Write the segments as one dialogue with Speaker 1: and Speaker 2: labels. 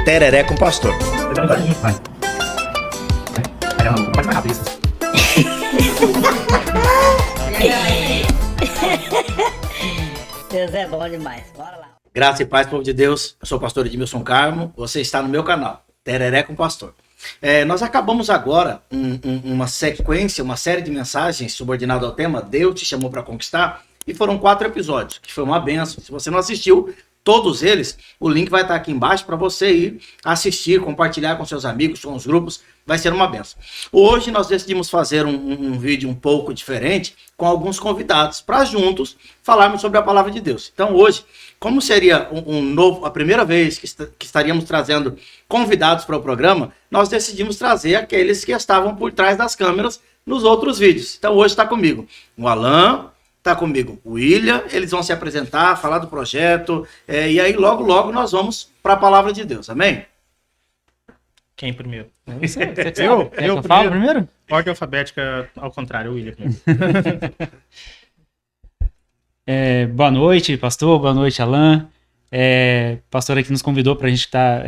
Speaker 1: Tereré com o Pastor.
Speaker 2: Vai. Caramba, pode mais rápido isso.
Speaker 3: Deus é bom demais. Bora lá.
Speaker 1: Graça e paz, povo de Deus. Eu sou o pastor Edmilson Carmo. Você está no meu canal, Tereré com o Pastor. Nós acabamos agora uma sequência, uma série de mensagens subordinada ao tema Deus te chamou para conquistar. E foram 4 episódios, que foi uma benção. Se você não assistiu todos eles, o link vai estar aqui embaixo para você ir assistir, compartilhar com seus amigos, com os grupos. Vai ser uma benção. Hoje nós decidimos fazer um vídeo um pouco diferente com alguns convidados para juntos falarmos sobre a palavra de Deus. Então hoje, como seria a primeira vez que estaríamos trazendo convidados para o programa, nós decidimos trazer aqueles que estavam por trás das câmeras nos outros vídeos. Então hoje está comigo o Alan, está comigo o William, eles vão se apresentar, falar do projeto, e aí logo nós vamos para a palavra de Deus, amém?
Speaker 4: Quem primeiro?
Speaker 2: Eu falo primeiro?
Speaker 4: Ordem alfabética ao contrário, o William primeiro.
Speaker 2: Boa noite, pastor. Boa noite, Alan. Pastor aqui nos convidou para a gente estar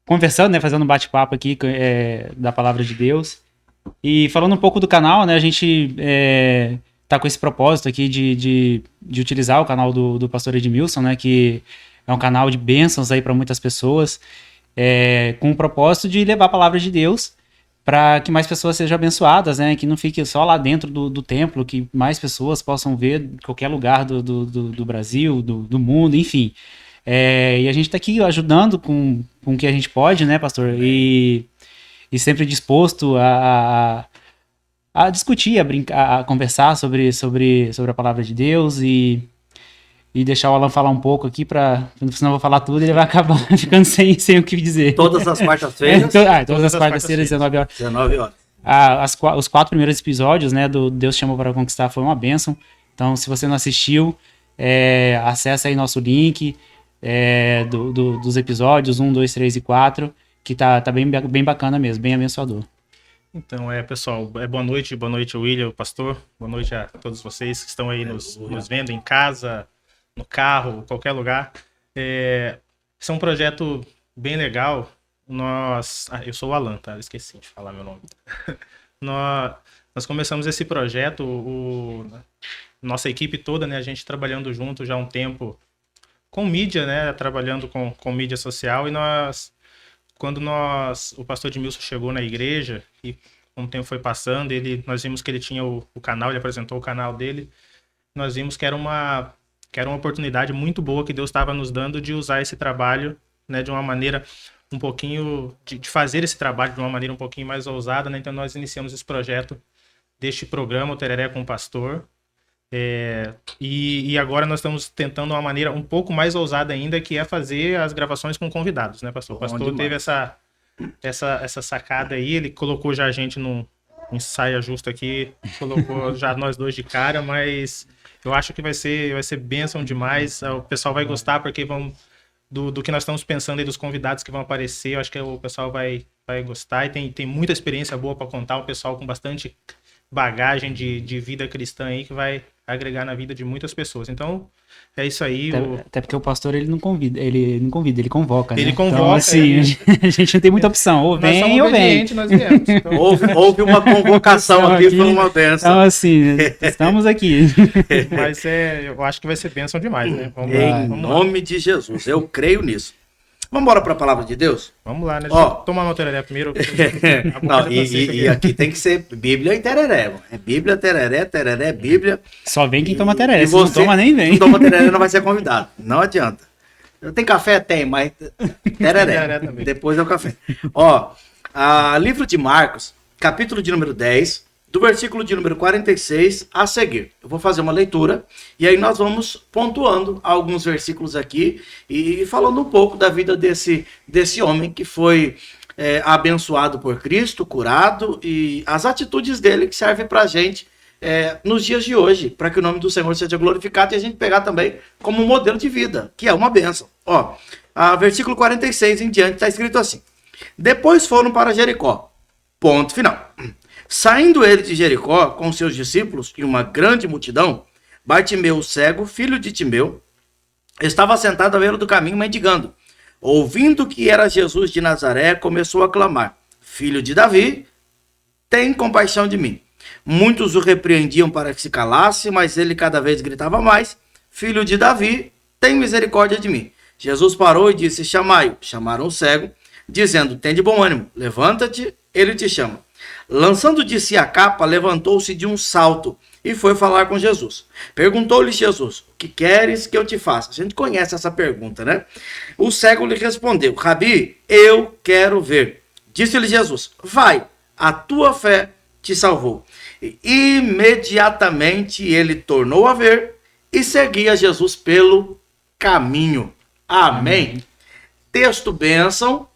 Speaker 2: conversando, né, fazendo um bate-papo aqui da palavra de Deus. E falando um pouco do canal, né, a gente tá com esse propósito aqui de utilizar o canal do pastor Edmilson, né, que é um canal de bênçãos aí para muitas pessoas. Com o propósito de levar a palavra de Deus para que mais pessoas sejam abençoadas, né? Que não fique só lá dentro do templo, que mais pessoas possam ver em qualquer lugar do Brasil, do mundo, enfim. E a gente está aqui ajudando com o que a gente pode, né, pastor? E sempre disposto a discutir, a brincar, a conversar sobre a palavra de Deus e deixar o Alan falar um pouco aqui, senão eu vou falar tudo e ele vai acabar ficando sem o que dizer.
Speaker 1: Todas as quartas-feiras.
Speaker 2: Todas as quartas-feiras, 19 horas.
Speaker 1: 19 horas.
Speaker 2: Os 4 primeiros episódios, né, do Deus Chamou para Conquistar foi uma bênção. Então, se você não assistiu, acessa aí nosso link dos episódios 1, 2, 3 e 4, que tá bem bacana mesmo, bem abençoador.
Speaker 4: Então, pessoal, boa noite, William, pastor. Boa noite a todos vocês que estão aí nos vendo em casa, no carro, qualquer lugar. Esse é um projeto bem legal. Eu sou o Alan, tá? Eu esqueci de falar meu nome. Nós começamos esse projeto, nossa equipe toda, né? A gente trabalhando junto já há um tempo com mídia, né? Trabalhando com mídia social. E quando o pastor Edmilson chegou na igreja e um tempo foi passando, nós vimos que ele tinha o canal, ele apresentou o canal dele. Nós vimos que era uma oportunidade muito boa que Deus estava nos dando de usar esse trabalho, né, de uma maneira um pouquinho, de fazer esse trabalho de uma maneira um pouquinho mais ousada, né? Então nós iniciamos esse projeto deste programa, o Tereré com o Pastor, e agora nós estamos tentando uma maneira um pouco mais ousada ainda, que é fazer as gravações com convidados, né, pastor? O pastor teve essa sacada aí, ele colocou já a gente num saia justa aqui, colocou já nós dois de cara, mas eu acho que vai ser bênção demais. O pessoal vai gostar, porque do que nós estamos pensando aí, dos convidados que vão aparecer, eu acho que o pessoal vai gostar, e tem muita experiência boa para contar, um pessoal com bastante bagagem de vida cristã aí, que vai agregar na vida de muitas pessoas. Então, é isso aí.
Speaker 2: Até porque o pastor, ele convoca, né?
Speaker 4: Ele convoca.
Speaker 2: Então, assim, a gente não tem muita opção. Ou vem, ou vem.
Speaker 4: Nós viemos. Então...
Speaker 1: Houve uma convocação aqui, foi uma bênção.
Speaker 2: Então, assim, estamos aqui.
Speaker 4: Mas eu acho que vai ser bênção demais, né?
Speaker 1: Em nome de Jesus, eu creio nisso. Vamos embora para a palavra de Deus?
Speaker 4: Vamos lá, né? Deixa eu tomar uma tereré primeiro.
Speaker 1: E aqui tem que ser Bíblia e tereré. É Bíblia, tereré, Bíblia.
Speaker 2: Só vem quem toma tereré. Se
Speaker 1: você
Speaker 2: não toma, nem vem.
Speaker 1: Se não toma tereré, não vai ser convidado. Não adianta. Tem café? Tem, mas tereré. Depois é o café. Livro de Marcos, capítulo de número 10, do versículo de número 46 a seguir. Eu vou fazer uma leitura e aí nós vamos pontuando alguns versículos aqui e falando um pouco da vida desse homem que foi abençoado por Cristo, curado, e as atitudes dele que servem pra gente nos dias de hoje, para que o nome do Senhor seja glorificado e a gente pegar também como um modelo de vida, que é uma bênção. Versículo 46 em diante está escrito assim: depois foram para Jericó. Ponto final. Saindo ele de Jericó com seus discípulos e uma grande multidão, Bartimeu, o cego, filho de Timeu, estava sentado à beira do caminho mendigando. ouvindo que era Jesus de Nazaré, começou a clamar: Filho de Davi, tem compaixão de mim. Muitos o repreendiam para que se calasse, mas ele cada vez gritava mais: Filho de Davi, tem misericórdia de mim. Jesus parou e disse: chamai-o. Chamaram o cego, dizendo: tem de bom ânimo, levanta-te, ele te chama. Lançando de si a capa, levantou-se de um salto e foi falar com Jesus. Perguntou-lhe Jesus: o que queres que eu te faça? A gente conhece essa pergunta, né? O cego lhe respondeu: Rabi, eu quero ver. Disse-lhe Jesus: vai, a tua fé te salvou. E imediatamente ele tornou a ver e seguia Jesus pelo caminho. Amém. Texto bênção,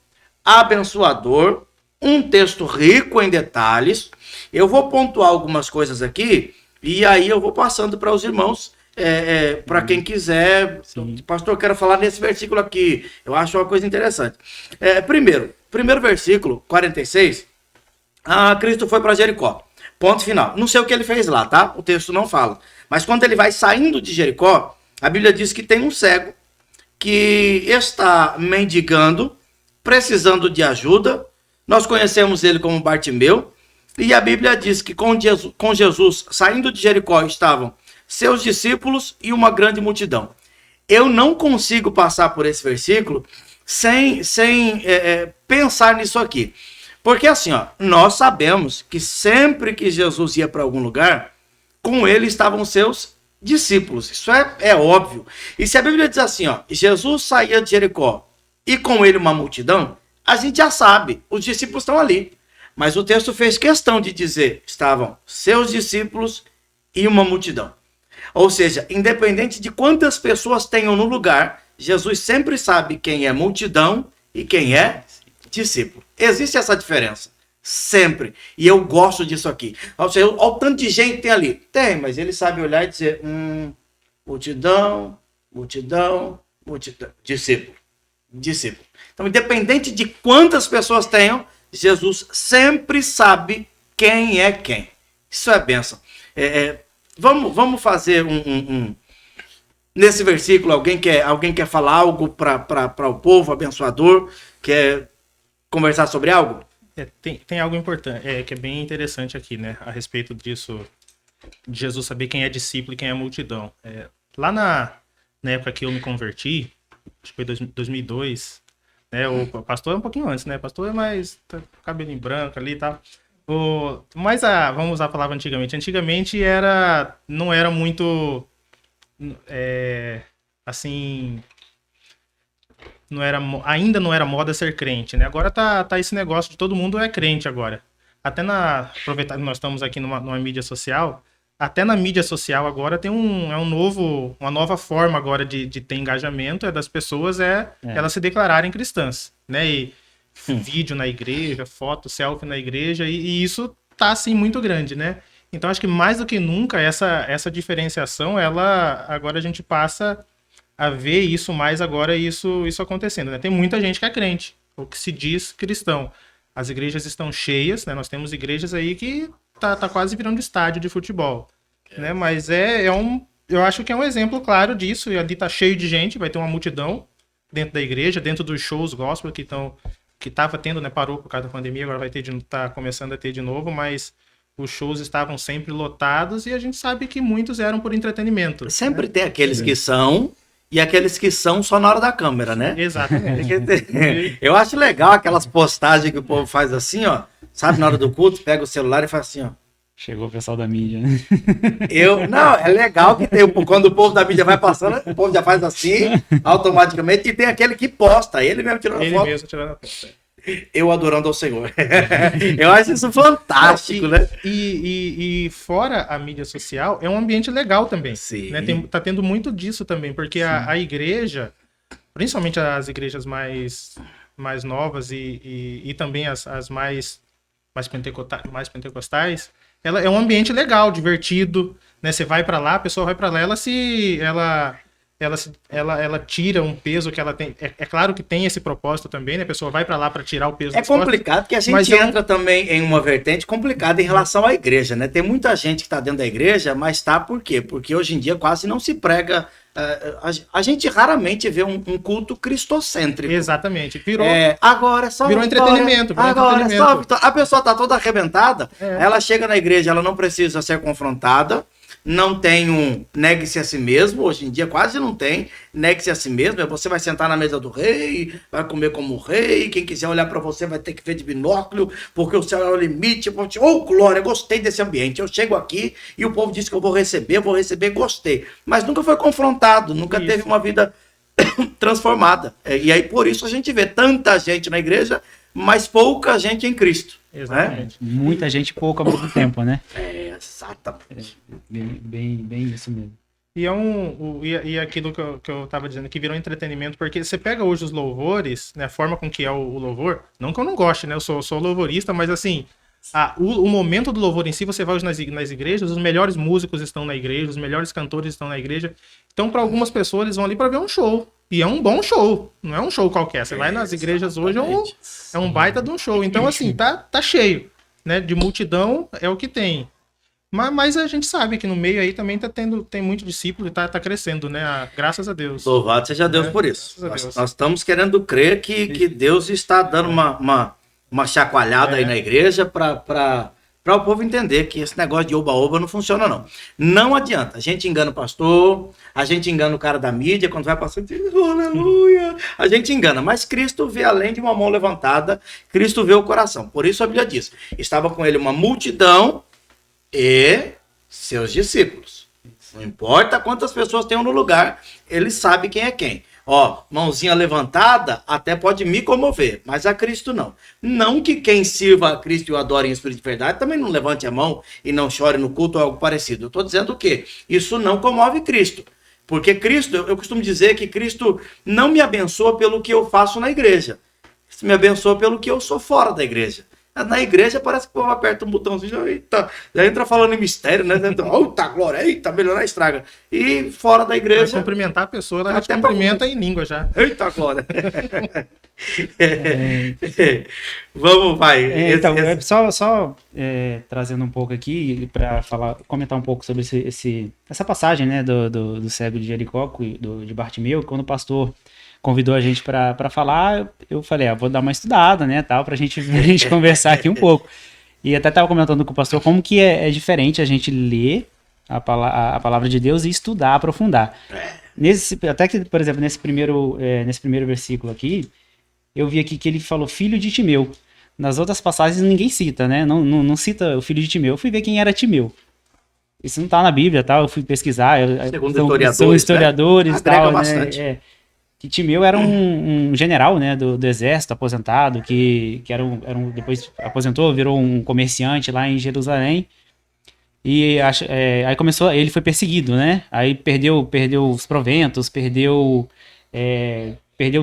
Speaker 1: abençoador, um texto rico em detalhes. Eu vou pontuar algumas coisas aqui e aí eu vou passando para os irmãos, para quem quiser.
Speaker 2: Sim.
Speaker 1: Pastor, eu quero falar nesse versículo aqui, eu acho uma coisa interessante. Primeiro versículo, 46, Cristo foi para Jericó. Ponto final. Não sei o que ele fez lá, tá? O texto não fala. Mas quando ele vai saindo de Jericó, a Bíblia diz que tem um cego que está mendigando, precisando de ajuda. Nós conhecemos ele como Bartimeu. E a Bíblia diz que com Jesus saindo de Jericó estavam seus discípulos e uma grande multidão. Eu não consigo passar por esse versículo sem pensar nisso aqui. Porque assim, nós sabemos que sempre que Jesus ia para algum lugar, com ele estavam seus discípulos. Isso é óbvio. E se a Bíblia diz assim, Jesus saía de Jericó e com ele uma multidão, a gente já sabe, os discípulos estão ali. Mas o texto fez questão de dizer, estavam seus discípulos e uma multidão. Ou seja, independente de quantas pessoas tenham no lugar, Jesus sempre sabe quem é multidão e quem é discípulo. Existe essa diferença. Sempre. E eu gosto disso aqui. Ou seja, olha o tanto de gente que tem ali. Tem, mas ele sabe olhar e dizer, multidão, discípulo. Então, independente de quantas pessoas tenham, Jesus sempre sabe quem é quem. Isso é bênção. Vamos fazer nesse versículo, alguém quer falar algo para o povo abençoador? Quer conversar sobre algo?
Speaker 4: Tem algo importante, que é bem interessante aqui, né? A respeito disso, de Jesus saber quem é discípulo e quem é multidão. Lá na época que eu me converti, acho que foi 2002, né? O pastor é um pouquinho antes, né? O pastor é mais cabelinho branco ali e tal. Mas vamos usar a palavra antigamente. Antigamente não era muito assim, ainda não era moda ser crente, né? Agora tá esse negócio de todo mundo é crente agora. Até aproveitar que nós estamos aqui numa mídia social, até na mídia social agora tem uma nova forma agora de ter engajamento, das pessoas elas se declararem cristãs, né? E vídeo na igreja, foto, selfie na igreja, e isso tá assim muito grande, né? Então acho que mais do que nunca essa diferenciação, agora a gente passa a ver isso mais agora, isso acontecendo, né? Tem muita gente que é crente, ou que se diz cristão. As igrejas estão cheias, né? Nós temos igrejas aí que tá quase virando estádio de futebol, né? Mas eu acho que é um exemplo claro disso, e ali tá cheio de gente, vai ter uma multidão dentro da igreja, dentro dos shows gospel que tava tendo, né? Parou por causa da pandemia, agora tá começando a ter de novo, mas os shows estavam sempre lotados e a gente sabe que muitos eram por entretenimento.
Speaker 1: Sempre tem aqueles que são e aqueles que são só na hora da câmera, né?
Speaker 4: Exatamente.
Speaker 1: Eu acho legal aquelas postagens que o povo faz assim, sabe, na hora do culto, pega o celular e faz assim,
Speaker 2: Chegou o pessoal da mídia, né?
Speaker 1: Não, é legal que quando o povo da mídia vai passando, o povo já faz assim, automaticamente, e tem aquele que posta, ele mesmo tirando foto. Ele mesmo tirando a foto. Eu adorando ao Senhor. Eu acho isso fantástico, né?
Speaker 4: E fora a mídia social, é um ambiente legal também.
Speaker 1: Sim.
Speaker 4: Né? Tá tendo muito disso também, porque a igreja, principalmente as igrejas mais novas e também as mais pentecostais, ela é um ambiente legal, divertido, né? Você vai pra lá, a pessoa vai pra lá, ela tira um peso que ela tem. É claro que tem esse propósito também, né? A pessoa vai pra lá pra tirar o peso das costas.
Speaker 1: É complicado, porque a gente entra também em uma vertente complicada em relação à igreja, né? Tem muita gente que tá dentro da igreja, mas tá por quê? Porque hoje em dia quase não se prega A gente raramente vê um culto cristocêntrico.
Speaker 4: Exatamente. Virou,
Speaker 1: Agora é só
Speaker 4: virou
Speaker 1: vitória.
Speaker 4: entretenimento. Virou
Speaker 1: Agora é
Speaker 4: entretenimento.
Speaker 1: só vitória. A pessoa tá toda arrebentada, ela chega na igreja, ela não precisa ser confrontada, não tem um negue-se a si mesmo, hoje em dia quase não tem negue-se a si mesmo, você vai sentar na mesa do rei, vai comer como rei, quem quiser olhar para você vai ter que ver de binóculo, porque o céu é o limite. Oh, glória, gostei desse ambiente, eu chego aqui e o povo diz que eu vou receber, gostei, mas nunca foi confrontado, nunca teve uma vida transformada, e aí por isso a gente vê tanta gente na igreja, mas pouca gente em Cristo.
Speaker 4: Exatamente.
Speaker 2: Muita gente, pouco ao mesmo tempo, né?
Speaker 1: Exatamente.
Speaker 2: Bem isso mesmo.
Speaker 4: E aquilo que eu tava dizendo, que virou entretenimento, porque você pega hoje os louvores, né, a forma com que é o louvor, não que eu não goste, né, eu sou louvorista, mas assim, o momento do louvor em si, você vai hoje nas igrejas, os melhores músicos estão na igreja, os melhores cantores estão na igreja, então para algumas pessoas eles vão ali para ver um show, e é um bom show, não é um show qualquer, você vai nas igrejas hoje, é um baita de um show, então assim, tá cheio, né, de multidão é o que tem. Mas a gente sabe que no meio aí também tem muito discípulo e tá crescendo, né? Graças a Deus.
Speaker 1: Louvado seja Deus por isso. Nós estamos querendo crer que Deus está dando uma chacoalhada aí na igreja para o povo entender que esse negócio de oba-oba não funciona, não. Não adianta. A gente engana o pastor, a gente engana o cara da mídia, quando vai passando, aleluia. A gente engana, mas Cristo vê além de uma mão levantada, Cristo vê o coração. Por isso a Bíblia diz, estava com ele uma multidão e seus discípulos. Não importa quantas pessoas tenham no lugar, ele sabe quem é quem. Ó, mãozinha levantada até pode me comover, mas a Cristo não. Não que quem sirva a Cristo e o adore em espírito de verdade também não levante a mão e não chore no culto ou algo parecido. Eu estou dizendo o quê? Isso não comove Cristo. Porque Cristo, eu costumo dizer que Cristo não me abençoa pelo que eu faço na igreja. Cristo me abençoa pelo que eu sou fora da igreja. Na igreja parece que o povo aperta um botãozinho, eita, já entra falando em mistério, né? Eita, glória, eita, melhorar estraga. E fora da igreja...
Speaker 4: Vai cumprimentar a pessoa, ela já te cumprimenta em língua já.
Speaker 1: Eita, glória. Vamos, vai.
Speaker 2: Então, só trazendo um pouco aqui para comentar um pouco sobre essa passagem, né, do cego de Jericó, de Bartimeu, quando o pastor convidou a gente para falar, eu falei, vou dar uma estudada, né, tal, pra gente conversar aqui um pouco. E até estava comentando com o pastor como que é diferente a gente ler a palavra de Deus e estudar, aprofundar. Até que, por exemplo, nesse primeiro versículo aqui, eu vi aqui que ele falou filho de Timeu. Nas outras passagens ninguém cita, né, não cita o filho de Timeu. Eu fui ver quem era Timeu. Isso não tá na Bíblia, tal, eu fui pesquisar. São historiadores,
Speaker 1: né?
Speaker 2: tal,
Speaker 1: bastante.
Speaker 2: né, que Timeu era um general, né, do exército aposentado, que depois aposentou, virou um comerciante lá em Jerusalém, e aí ele foi perseguido, né, aí perdeu os proventos, perdeu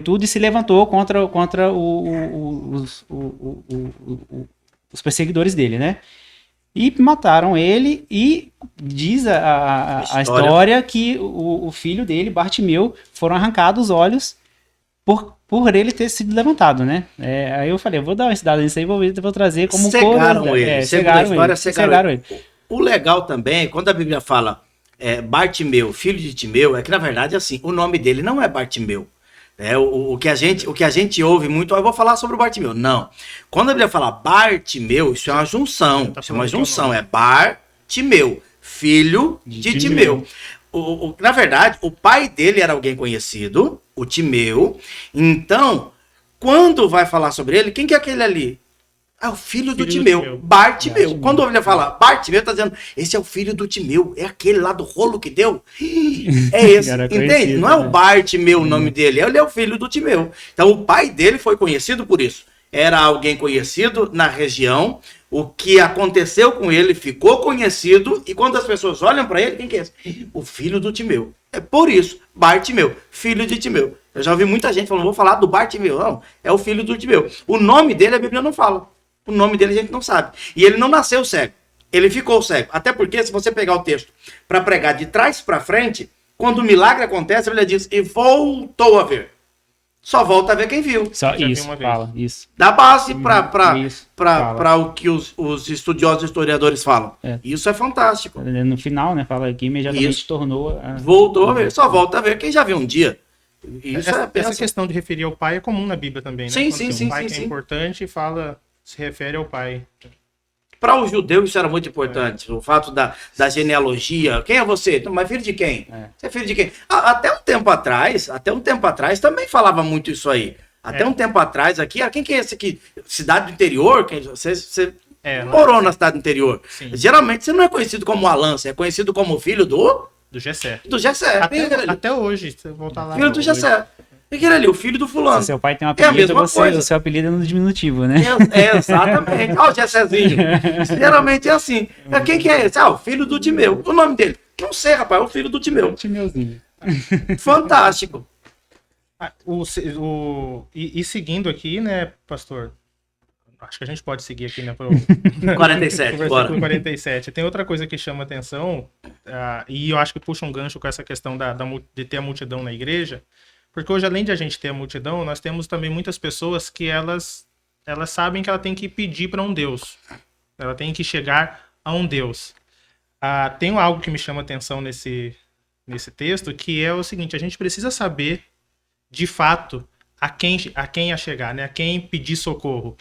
Speaker 2: tudo e se levantou contra os perseguidores dele, né. E mataram ele, e diz a história que o filho dele, Bartimeu, foram arrancados os olhos por ele ter sido levantado, né? Aí eu falei, eu vou dar uma estudada nisso aí, vou trazer como
Speaker 1: cegaram ele.
Speaker 2: Cegaram ele.
Speaker 1: O legal também, quando a Bíblia fala Bartimeu, filho de Timeu, é que na verdade assim, o nome dele não é Bartimeu. O que a gente ouve muito, eu vou falar sobre o Bartimeu. Não. Quando a Bíblia fala Bartimeu, isso é uma junção. Isso é uma junção. É Bartimeu, filho de Timeu. Na verdade, o pai dele era alguém conhecido, o Timeu. Então, quando vai falar sobre ele, quem que é aquele ali? É o filho do Timeu, Bartimeu. Quando a Bíblia fala Bartimeu, tá dizendo, esse é o filho do Timeu, é aquele lá do rolo que deu. É esse, entende? Não é o Bartimeu o nome dele, ele é o filho do Timeu. Então o pai dele foi conhecido por isso. Era alguém conhecido na região, o que aconteceu com ele ficou conhecido, e quando as pessoas olham para ele, quem que é esse? O filho do Timeu. É por isso, Bartimeu, filho de Timeu. Eu já ouvi muita gente falando, vou falar do Bartimeu. Não, é o filho do Timeu. O nome dele a Bíblia não fala. O nome dele a gente não sabe. E ele não nasceu cego. Ele ficou cego. Até porque, se você pegar o texto para pregar de trás para frente, quando o milagre acontece, ele diz, e voltou a ver. só volta a ver quem viu.
Speaker 2: Só
Speaker 4: Já vi
Speaker 2: isso,
Speaker 4: uma vez.
Speaker 2: fala, isso.
Speaker 1: Dá base
Speaker 2: Isso, fala.
Speaker 1: para o que os estudiosos e historiadores falam.
Speaker 2: É.
Speaker 1: Isso é fantástico.
Speaker 2: No final, né, fala que imediatamente
Speaker 1: Isso.
Speaker 2: tornou...
Speaker 1: Voltou a ver, só volta a ver quem já viu um dia. Isso
Speaker 4: Essa,
Speaker 1: é
Speaker 4: essa
Speaker 1: pensa.
Speaker 4: questão de referir ao pai é comum na Bíblia também, né?
Speaker 1: Sim,
Speaker 4: Quando
Speaker 1: sim,
Speaker 4: tem
Speaker 1: sim,
Speaker 4: um pai
Speaker 1: sim,
Speaker 4: que
Speaker 1: sim.
Speaker 4: é importante, se refere ao pai.
Speaker 1: Para o judeu isso era muito importante. O fato da genealogia. Quem é você? Então, mas filho de quem? Você é filho de quem? Até um tempo atrás também falava muito isso aí. Até um tempo atrás aqui, quem que é esse aqui? Cidade do interior? Você morou na cidade do interior.
Speaker 4: Sim.
Speaker 1: Geralmente você não é conhecido como Alan, você é conhecido como filho do
Speaker 4: Gessé.
Speaker 1: Gessé.
Speaker 4: Até hoje, se você voltar lá.
Speaker 1: Filho do Gessé. E aquele ali, o filho do fulano.
Speaker 2: Se seu pai tem um
Speaker 1: É a
Speaker 2: apelido,
Speaker 1: mesma coisa.
Speaker 2: o seu apelido é no diminutivo, né?
Speaker 1: Exatamente. Olha o Gessézinho. Geralmente é assim. Quem que é esse? O filho do Timeu. O nome dele? Não sei, rapaz. É o filho do Timeu.
Speaker 2: Timeuzinho.
Speaker 1: Fantástico.
Speaker 4: E seguindo aqui, né, pastor? Acho que a gente pode seguir aqui, né? Pro
Speaker 1: 47,
Speaker 4: versículo
Speaker 1: bora.
Speaker 4: 47. Tem outra coisa que chama atenção, e eu acho que puxa um gancho com essa questão de ter a multidão na igreja, porque hoje, além de a gente ter a multidão, nós temos também muitas pessoas que elas sabem que ela tem que pedir para um Deus. Ela tem que chegar a um Deus. Tem algo que me chama atenção nesse texto, que é o seguinte: a gente precisa saber, de fato, a quem chegar, né? A quem pedir socorro.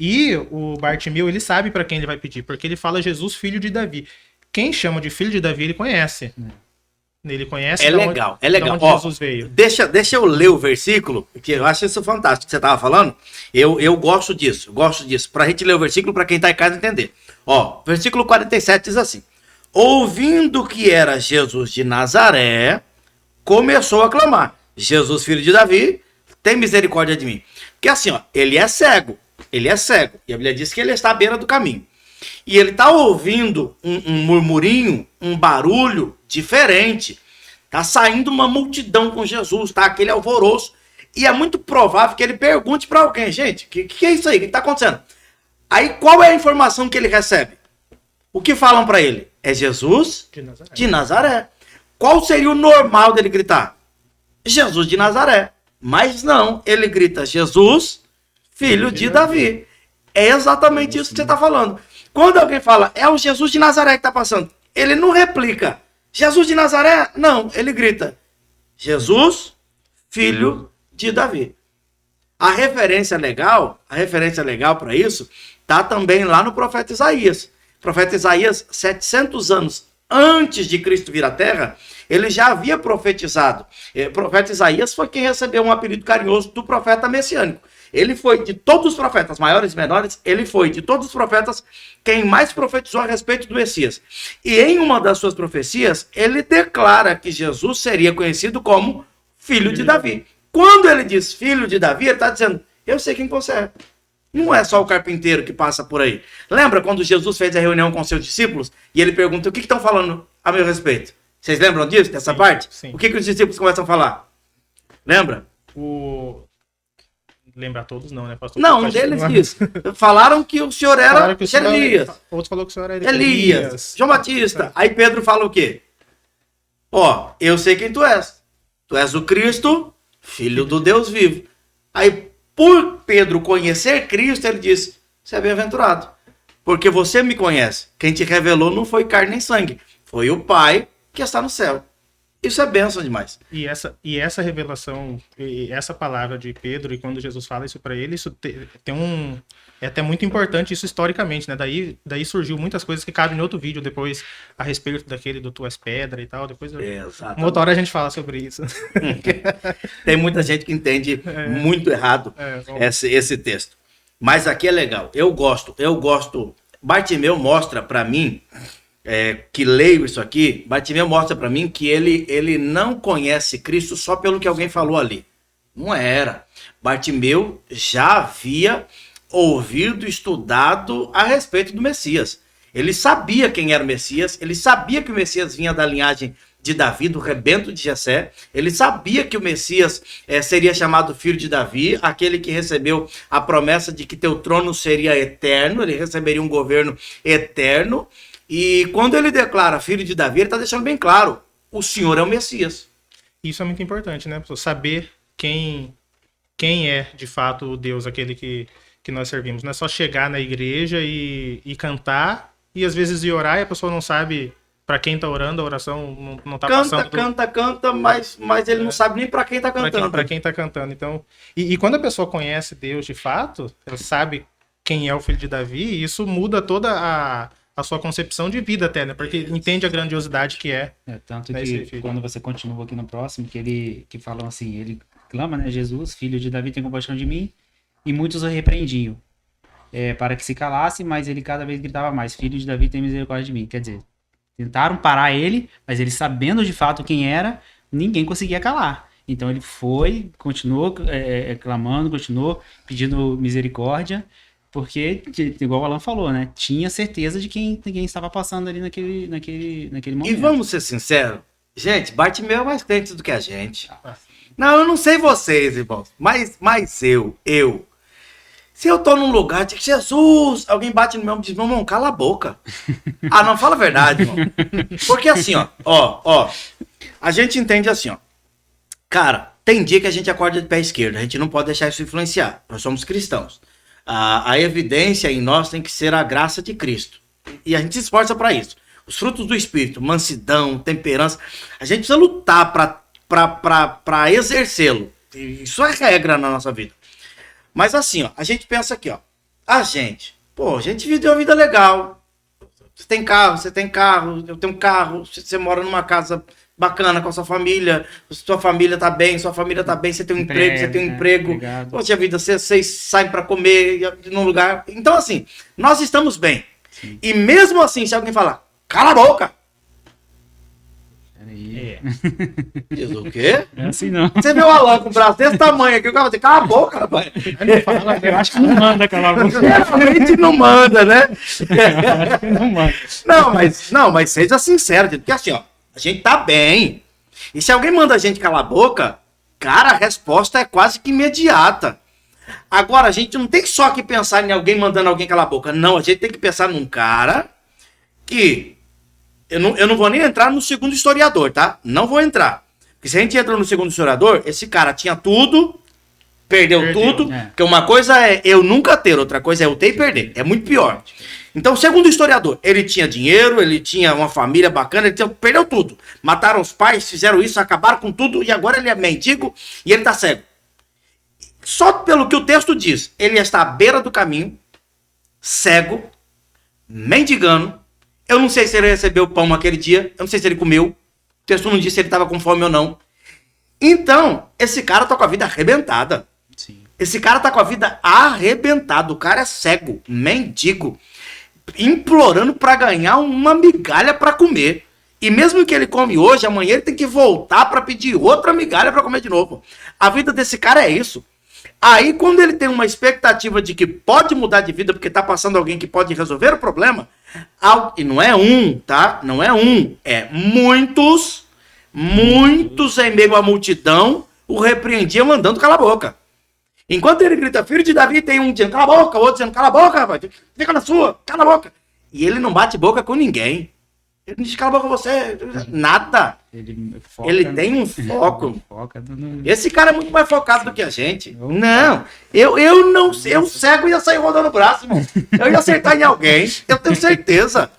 Speaker 4: E o Bartimeu, ele sabe para quem ele vai pedir, porque ele fala Jesus, filho de Davi. Quem chama de filho de Davi, ele conhece. Ele conhece
Speaker 1: É
Speaker 4: de
Speaker 1: legal,
Speaker 4: onde,
Speaker 1: é legal.
Speaker 4: de onde Jesus veio.
Speaker 1: Deixa eu ler o versículo, que eu acho isso fantástico que você estava falando. Eu gosto disso, Para a gente ler o versículo, para quem está em casa entender. Versículo 47 diz assim: ouvindo que era Jesus de Nazaré, começou a clamar: Jesus, filho de Davi, tem misericórdia de mim. Porque assim, ele é cego. E a Bíblia diz que ele está à beira do caminho. E ele está ouvindo um murmurinho, um barulho diferente. Está saindo uma multidão com Jesus, tá? Aquele alvoroço. E é muito provável que ele pergunte para alguém: gente, o que é isso aí? O que está acontecendo? Aí qual é a informação que ele recebe? O que falam para ele? É Jesus de Nazaré. Qual seria o normal dele gritar? Jesus de Nazaré. Mas não, ele grita: Jesus, filho de Davi. É exatamente isso que você está falando. Quando alguém fala, é o Jesus de Nazaré que está passando, ele não replica: Jesus de Nazaré? Não, ele grita: Jesus, filho de Davi. A referência legal para isso está também lá no profeta Isaías. O profeta Isaías, 700 anos antes de Cristo vir à Terra, ele já havia profetizado. O profeta Isaías foi quem recebeu um apelido carinhoso do profeta messiânico. Ele foi, de todos os profetas, maiores e menores, ele foi, de todos os profetas, quem mais profetizou a respeito do Messias. E em uma das suas profecias, ele declara que Jesus seria conhecido como filho de Davi. Quando ele diz filho de Davi, ele está dizendo: eu sei quem você é. Não é só o carpinteiro que passa por aí. Lembra quando Jesus fez a reunião com seus discípulos e ele pergunta: o que estão falando a meu respeito? Vocês lembram disso, dessa parte?
Speaker 4: Sim.
Speaker 1: O que os discípulos começam a falar? Lembra?
Speaker 4: Lembrar todos não, né, pastor?
Speaker 1: Não, um deles diz. Falaram que o senhor era Elias.
Speaker 4: Outro falou que o senhor era
Speaker 1: Elias. João Batista. Aí Pedro fala o quê? Eu sei quem tu és. Tu és o Cristo, filho do Deus vivo. Aí, por Pedro conhecer Cristo, ele diz: você é bem-aventurado, porque você me conhece. Quem te revelou não foi carne nem sangue, foi o Pai que está no céu. Isso é bênção demais.
Speaker 4: E essa revelação, e essa palavra de Pedro, e quando Jesus fala isso para ele, isso tem um... É até muito importante isso historicamente, né? Daí surgiu muitas coisas que cabem em outro vídeo depois, a respeito daquele do Tu és pedra e tal. Depois, uma outra hora a gente fala sobre isso.
Speaker 1: Tem muita gente que entende muito errado esse texto. Mas aqui é legal. Eu gosto. Bartimeu mostra para mim... que leio isso aqui, Bartimeu mostra para mim que ele não conhece Cristo só pelo que alguém falou ali. Não era. Bartimeu já havia ouvido, estudado a respeito do Messias. Ele sabia quem era o Messias, ele sabia que o Messias vinha da linhagem de Davi, do rebento de Jessé. Ele sabia que o Messias seria chamado filho de Davi, aquele que recebeu a promessa de que teu trono seria eterno, ele receberia um governo eterno. E quando ele declara filho de Davi, ele está deixando bem claro: o Senhor é o Messias.
Speaker 4: Isso é muito importante, né? Saber quem quem é de fato o Deus, aquele que nós servimos. Não é só chegar na igreja e cantar, e às vezes ir orar e a pessoa não sabe para quem tá orando, a oração não tá passando.
Speaker 1: Canta, mas ele não sabe nem para quem tá cantando.
Speaker 4: Para quem tá cantando. Então, e quando a pessoa conhece Deus de fato, ela sabe quem é o filho de Davi, e isso muda toda a sua concepção de vida até, né? Porque entende a grandiosidade que é.
Speaker 2: Tanto que quando você continua aqui no próximo, que falam assim, ele clama, né? Jesus, filho de Davi, tem compaixão de mim, e muitos o repreendiam. Para que se calasse, mas ele cada vez gritava mais, filho de Davi, tem misericórdia de mim. Quer dizer, tentaram parar ele, mas ele sabendo de fato quem era, ninguém conseguia calar. Então ele foi, continuou clamando, continuou pedindo misericórdia, porque, igual o Alan falou, né? Tinha certeza de quem estava passando ali naquele momento.
Speaker 1: E vamos ser sinceros, gente, Bartimeu é mais crente do que a gente. Não, eu não sei vocês, irmãos, mas eu... Se eu tô num lugar de Jesus, alguém bate no meu ombro e diz, meu irmão, cala a boca. Ah, não, fala a verdade, irmão. Porque assim, ó, a gente entende assim, ó. Cara, tem dia que a gente acorda de pé esquerdo, a gente não pode deixar isso influenciar. Nós somos cristãos. A evidência em nós tem que ser a graça de Cristo. E a gente se esforça para isso. Os frutos do Espírito, mansidão, temperança, a gente precisa lutar para exercê-lo. Isso é regra na nossa vida. Mas assim, ó, a gente pensa aqui, ó. A gente viveu uma vida legal. Você tem carro, eu tenho carro, você mora numa casa bacana com a sua família tá bem, você tem um emprego,
Speaker 2: Obrigado.
Speaker 1: Poxa vida, vocês saem pra comer num lugar. Então, assim, nós estamos bem. Sim. E mesmo assim, se alguém falar, cala a boca! Diz o quê?
Speaker 2: É assim não.
Speaker 1: Você vê o Alan com o braço desse tamanho aqui, o cara vai dizer, cala a boca, rapaz.
Speaker 2: Eu acho que não manda calar a boca.
Speaker 1: Geralmente não manda, né?
Speaker 2: Eu acho que não manda.
Speaker 1: Não, mas seja sincero, porque assim, ó, a gente tá bem. E se alguém manda a gente calar a boca, cara, a resposta é quase que imediata. Agora, a gente não tem só que pensar em alguém mandando alguém calar a boca. Não, a gente tem que pensar num cara que... Eu não vou nem entrar no segundo historiador, tá? Não vou entrar. Porque se a gente entra no segundo historiador, esse cara tinha tudo, perdeu tudo. Porque uma coisa é eu nunca ter, outra coisa é eu ter e perder. É muito pior. Então, segundo historiador, ele tinha dinheiro, ele tinha uma família bacana, perdeu tudo. Mataram os pais, fizeram isso, acabaram com tudo e agora ele é mendigo e ele tá cego. Só pelo que o texto diz, ele está à beira do caminho, cego, mendigando. Eu não sei se ele recebeu pão aquele dia, eu não sei se ele comeu. O texto não disse se ele estava com fome ou não. Então, esse cara tá com a vida arrebentada.
Speaker 2: Sim.
Speaker 1: Esse cara tá com a vida arrebentada. O cara é cego, mendigo, implorando para ganhar uma migalha para comer. E mesmo que ele come hoje, amanhã ele tem que voltar para pedir outra migalha para comer de novo. A vida desse cara é isso. Aí, quando ele tem uma expectativa de que pode mudar de vida porque tá passando alguém que pode resolver o problema, e não é um, tá? Não é um, é muitos em meio à multidão o repreendiam mandando cala a boca. Enquanto ele grita, filho de Davi, tem um dizendo cala a boca, o outro dizendo cala a boca, rapaz, fica na sua, cala a boca. E ele não bate boca com ninguém. Ele não diz cala a boca você, nada. Ele tem um foco. Esse cara é muito mais focado do que a gente. Não, eu cego ia sair rodando o braço, irmão. Eu ia acertar em alguém, eu tenho certeza.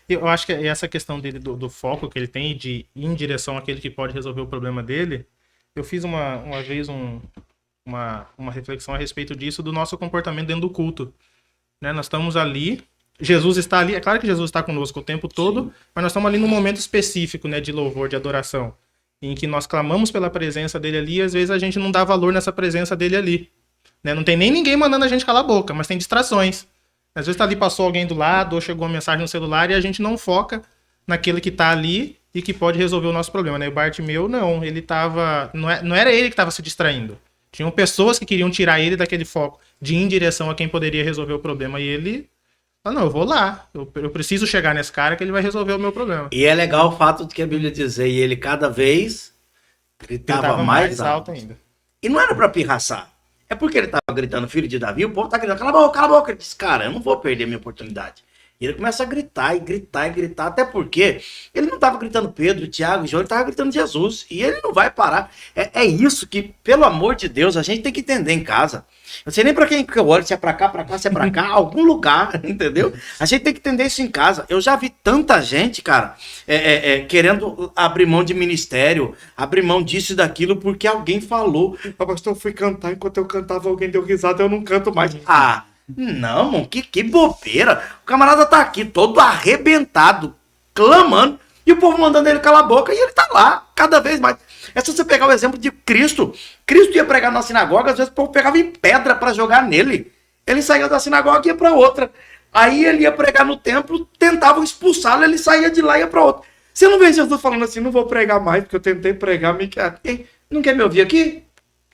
Speaker 4: Eu acho que essa questão dele, do foco que ele tem de ir em direção àquele que pode resolver o problema dele, eu fiz uma vez uma reflexão a respeito disso, do nosso comportamento dentro do culto. Né? Nós estamos ali, Jesus está ali, é claro que Jesus está conosco o tempo todo, sim, mas nós estamos ali num momento específico, né, de louvor, de adoração, em que nós clamamos pela presença dele ali, e às vezes a gente não dá valor nessa presença dele ali. Né? Não tem nem ninguém mandando a gente calar a boca, mas tem distrações. Às vezes tá ali, passou alguém do lado, ou chegou uma mensagem no celular, e a gente não foca naquele que tá ali e que pode resolver o nosso problema. Né? O Bartimeu, não, ele tava... Não era ele que estava se distraindo. Tinham pessoas que queriam tirar ele daquele foco, de ir em direção a quem poderia resolver o problema, e ele... Ah, não, eu vou lá. Eu preciso chegar nesse cara que ele vai resolver o meu problema.
Speaker 1: E é legal o fato de que a Bíblia diz, e ele cada vez gritava mais alto ainda. E não era pra pirraçar. É porque ele tava gritando, filho de Davi, o povo tá gritando, cala a boca, cala a boca. Ele disse, cara, eu não vou perder a minha oportunidade. E ele começa a gritar, e gritar, e gritar, até porque ele não estava gritando Pedro, Tiago, João, ele estava gritando Jesus. E ele não vai parar. É isso que, pelo amor de Deus, a gente tem que entender em casa. Eu não sei nem pra quem que eu olho, se é pra cá, se é pra cá, algum lugar, entendeu? A gente tem que entender isso em casa. Eu já vi tanta gente, cara, querendo abrir mão de ministério, abrir mão disso e daquilo, porque alguém falou. Ah, pastor, eu fui cantar, enquanto eu cantava, alguém deu risada, eu não canto mais. Ah, não, mano, que bobeira. O camarada tá aqui, todo arrebentado, clamando, e o povo mandando ele calar a boca, e ele tá lá, cada vez mais. É só você pegar o exemplo de Cristo. Cristo ia pregar na sinagoga, às vezes o povo pegava em pedra para jogar nele. Ele saía da sinagoga e ia para outra. Aí ele ia pregar no templo, tentavam expulsá-lo, ele saía de lá e ia para outra. Você não vê Jesus falando assim, não vou pregar mais, porque eu tentei pregar, não quer me ouvir aqui?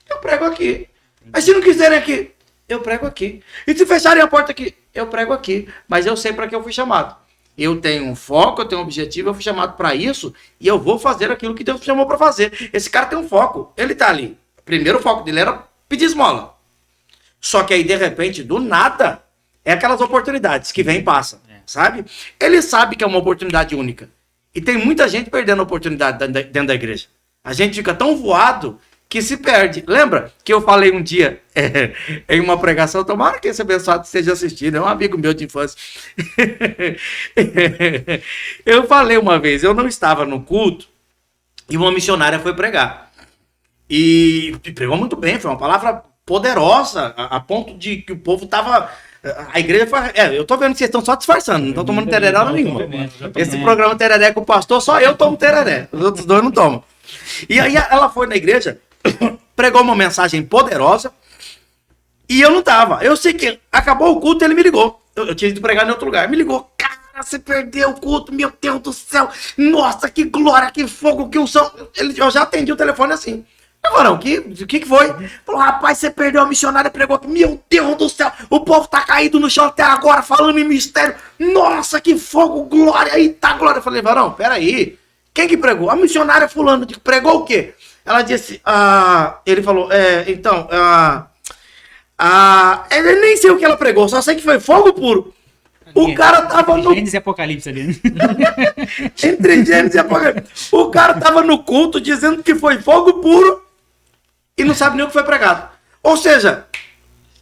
Speaker 1: Eu prego aqui. Mas se não quiserem aqui, eu prego aqui. E se fecharem a porta aqui, eu prego aqui. Mas eu sei para que eu fui chamado. Eu tenho um foco, eu tenho um objetivo, eu fui chamado para isso e eu vou fazer aquilo que Deus me chamou para fazer. Esse cara tem um foco, ele tá ali. O primeiro foco dele era pedir esmola. Só que aí, de repente, do nada, é aquelas oportunidades que vem e passa, sabe? Ele sabe que é uma oportunidade única. E tem muita gente perdendo a oportunidade dentro da igreja. A gente fica tão voado que se perde. Lembra que eu falei um dia em uma pregação, tomara que esse abençoado esteja assistindo, é um amigo meu de infância. Eu falei uma vez, eu não estava no culto e uma missionária foi pregar. E pregou muito bem, foi uma palavra poderosa, a ponto de que o povo estava... A igreja foi... eu tô vendo que vocês estão só disfarçando, não estão tomando tereré nenhuma. Esse programa Tereré com o pastor, só eu tomo tereré, os outros dois não tomam. E aí ela foi na igreja, pregou uma mensagem poderosa e eu não tava. Eu sei que acabou o culto, ele me ligou. Eu tinha ido pregar em outro lugar. Me ligou. Cara, você perdeu o culto, meu Deus do céu. Nossa, que glória, que fogo, que unção. Eu já atendi o telefone assim. Varão, o que foi? Falou, rapaz, você perdeu a missionária, pregou aqui. Meu Deus do céu, o povo tá caído no chão até agora, falando em mistério. Nossa, que fogo, glória, aí tá glória. Eu falei, varão, peraí. Quem que pregou? A missionária fulano. Pregou o quê? Ela disse, ele falou, eu nem sei o que ela pregou, só sei que foi fogo puro. O cara tava no...
Speaker 2: Gênesis e Apocalipse ali.
Speaker 1: Entre Gênesis e Apocalipse. O cara tava no culto dizendo que foi fogo puro e não sabe nem o que foi pregado. Ou seja,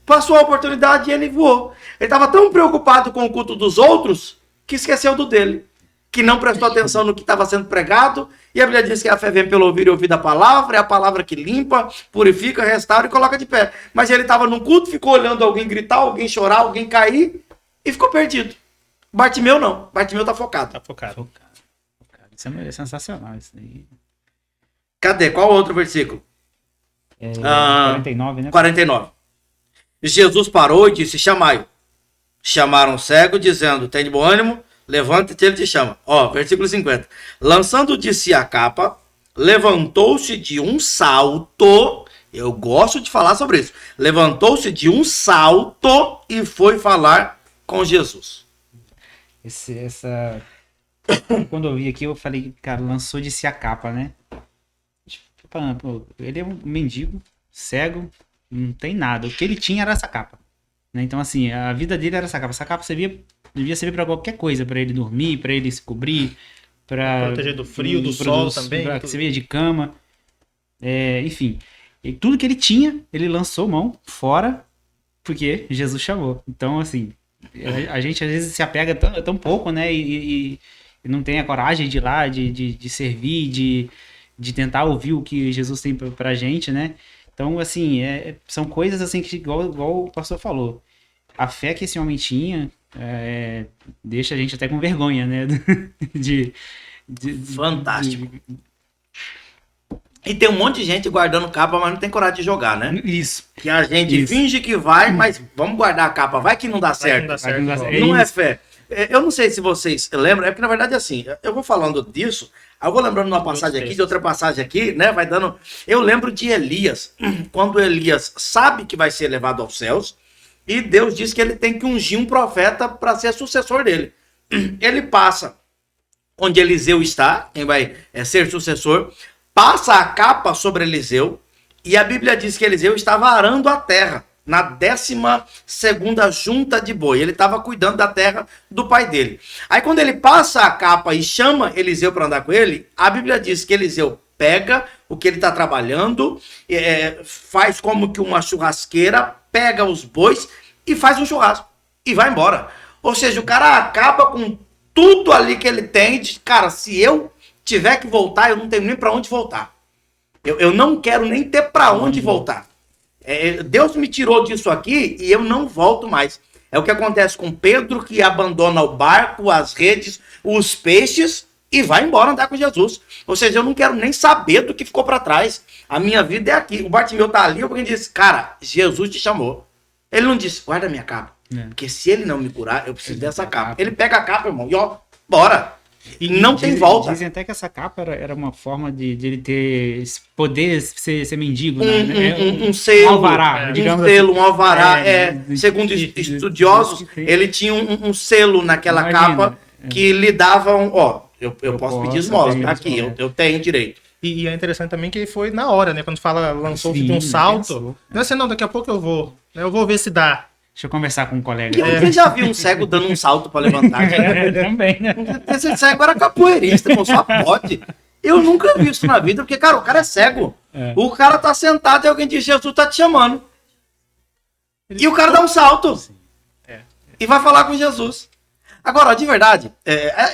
Speaker 1: passou a oportunidade e ele voou. Ele tava tão preocupado com o culto dos outros que esqueceu do dele. Que não prestou atenção no que estava sendo pregado, e a Bíblia diz que a fé vem pelo ouvir e ouvir da palavra, é a palavra que limpa, purifica, restaura e coloca de pé. Mas ele estava no culto, ficou olhando alguém gritar, alguém chorar, alguém cair, e ficou perdido. Bartimeu não, Bartimeu tá focado.
Speaker 4: Tá focado.
Speaker 2: Isso é sensacional, isso daí.
Speaker 1: Cadê? Qual outro versículo?
Speaker 2: 49, né?
Speaker 1: 49. Jesus parou e disse, chamai-o. Chamaram o cego, dizendo, tem de bom ânimo, levanta-te, ele te chama. Versículo 50. Lançando de si a capa, levantou-se de um salto. Eu gosto de falar sobre isso. Levantou-se de um salto e foi falar com Jesus.
Speaker 2: Quando eu vi aqui, eu falei, cara, lançou de si a capa, né? Pô, ele é um mendigo, cego, não tem nada. O que ele tinha era essa capa. Né? Então, assim, a vida dele era essa capa. Essa capa devia servir para qualquer coisa, para ele dormir, para ele se cobrir, para
Speaker 4: proteger do frio, do sol também,
Speaker 2: para que servia de cama, enfim, e tudo que ele tinha, ele lançou mão fora, porque Jesus chamou. Então, assim, a gente às vezes se apega tão pouco, né, e não tem a coragem de ir lá, de servir, de tentar ouvir o que Jesus tem pra gente, né. Então, assim, são coisas assim que, igual o pastor falou, a fé que esse homem tinha deixa a gente até com vergonha, né?
Speaker 1: Fantástico. E tem um monte de gente guardando capa, mas não tem coragem de jogar, né?
Speaker 2: Isso.
Speaker 1: Que a gente finge que vai, mas vamos guardar a capa. Vai que não dá certo. Não é fé. Eu não sei se vocês lembram, é porque na verdade assim, eu vou falando disso, eu vou lembrando de uma passagem aqui, de outra passagem aqui, né? Vai dando. Eu lembro de Elias, quando Elias sabe que vai ser levado aos céus, e Deus diz que ele tem que ungir um profeta para ser sucessor dele. Ele passa onde Eliseu está, quem vai ser sucessor, passa a capa sobre Eliseu, e a Bíblia diz que Eliseu estava arando a terra. na 12ª junta de boi. Ele estava cuidando da terra do pai dele. Aí quando ele passa a capa e chama Eliseu para andar com ele, a Bíblia diz que Eliseu pega o que ele está trabalhando, faz como que uma churrasqueira, pega os bois e faz um churrasco e vai embora. Ou seja, o cara acaba com tudo ali que ele tem, diz, cara, se eu tiver que voltar, eu não tenho nem para onde voltar. Eu não quero nem ter para onde voltar. Deus me tirou disso aqui e eu não volto mais. É o que acontece com Pedro, que abandona o barco, as redes, os peixes e vai embora andar com Jesus. Ou seja, eu não quero nem saber do que ficou para trás. A minha vida é aqui. O Bartimeu tá ali, alguém disse, cara, Jesus te chamou. Ele não disse, guarda a minha capa. Porque se ele não me curar, eu preciso dessa capa. Ele pega a capa, irmão, e ó, bora. E não tem volta.
Speaker 2: Dizem até que essa capa era uma forma de ele ter poder ser mendigo, né?
Speaker 1: Um selo,
Speaker 2: alvará, digamos
Speaker 1: selo,
Speaker 2: assim.
Speaker 1: um alvará. Segundo estudiosos, ele tinha um selo naquela capa que lhe davam, ó, eu posso pedir esmola, tá aqui, eu tenho direito.
Speaker 4: E é interessante também que foi na hora, né? Quando fala, lançou-se de um salto. Não é assim, não, daqui a pouco eu vou ver se dá.
Speaker 2: Deixa eu conversar com um colega.
Speaker 1: Você já viu um cego dando um salto pra levantar?
Speaker 2: Também, né?
Speaker 1: Esse cego era capoeirista, irmão, só pode. Eu nunca vi isso na vida, porque, cara, o cara é cego. O cara tá sentado e alguém diz, Jesus tá te chamando. E o cara dá um salto. E vai falar com Jesus. Agora, de verdade,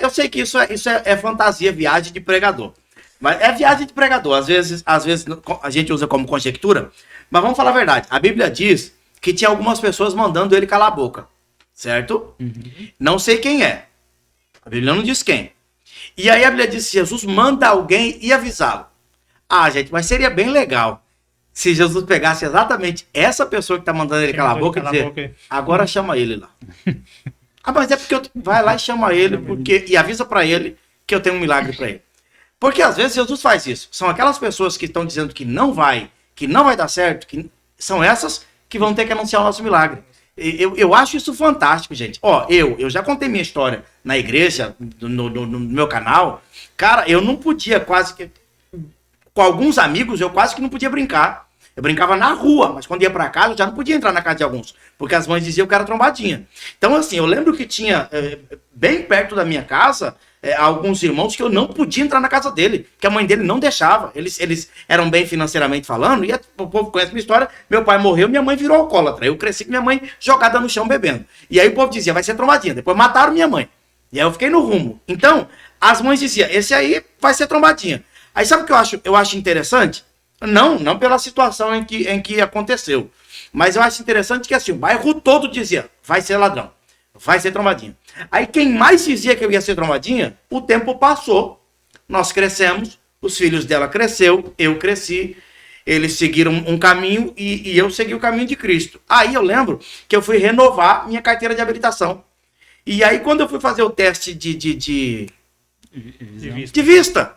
Speaker 1: eu sei que isso é fantasia, viagem de pregador. Mas é viagem de pregador. Às vezes a gente usa como conjectura. Mas vamos falar a verdade. A Bíblia diz que tinha algumas pessoas mandando ele calar a boca. Certo? Não sei quem é. A Bíblia não diz quem. E aí a Bíblia diz que Jesus manda alguém e avisá-lo. Ah, gente, mas seria bem legal se Jesus pegasse exatamente essa pessoa que está mandando ele calar a boca e dizer, agora chama ele lá. Mas é porque vai lá e chama ele e avisa para ele que eu tenho um milagre para ele. Porque às vezes Jesus faz isso. São aquelas pessoas que estão dizendo que não vai dar certo, que são essas que vão ter que anunciar o nosso milagre. Eu acho isso fantástico, gente. Ó, eu já contei minha história na igreja, no meu canal. Cara, eu não podia quase que... Com alguns amigos, eu quase que não podia brincar. Eu brincava na rua, mas quando ia pra casa, eu já não podia entrar na casa de alguns. Porque as mães diziam que era trombadinha. Então, assim, eu lembro que tinha, bem perto da minha casa, alguns irmãos que eu não podia entrar na casa dele, que a mãe dele não deixava. Eles eram bem financeiramente falando, e o povo conhece minha história, meu pai morreu, minha mãe virou alcoólatra. Eu cresci com minha mãe jogada no chão bebendo. E aí o povo dizia, vai ser trombadinha. Depois mataram minha mãe. E aí eu fiquei no rumo. Então, as mães diziam, esse aí vai ser trombadinha. Aí sabe o que eu acho interessante? Não pela situação em que aconteceu. Mas eu acho interessante que assim, o bairro todo dizia, vai ser ladrão, vai ser trombadinha. Aí quem mais dizia que eu ia ser trombadinha, o tempo passou, nós crescemos, os filhos dela cresceu, eu cresci, eles seguiram um caminho e eu segui o caminho de Cristo. Aí eu lembro que eu fui renovar minha carteira de habilitação. E aí quando eu fui fazer o teste de vista,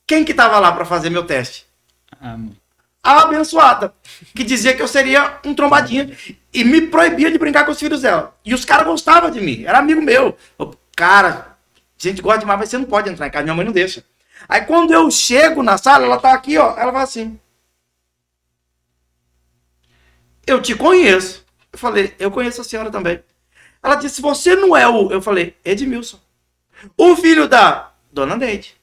Speaker 1: quem que tava lá para fazer meu teste? A abençoada, que dizia que eu seria um trombadinha e me proibia de brincar com os filhos dela. E os caras gostavam de mim, era amigo meu. Cara, gente gosta demais, mas você não pode entrar em casa, minha mãe não deixa. Aí quando eu chego na sala, ela tá aqui, ó, ela fala assim, eu te conheço. Eu falei, eu conheço a senhora também. Ela disse, você não é o... Eu falei, Edmilson, o filho da dona Neide.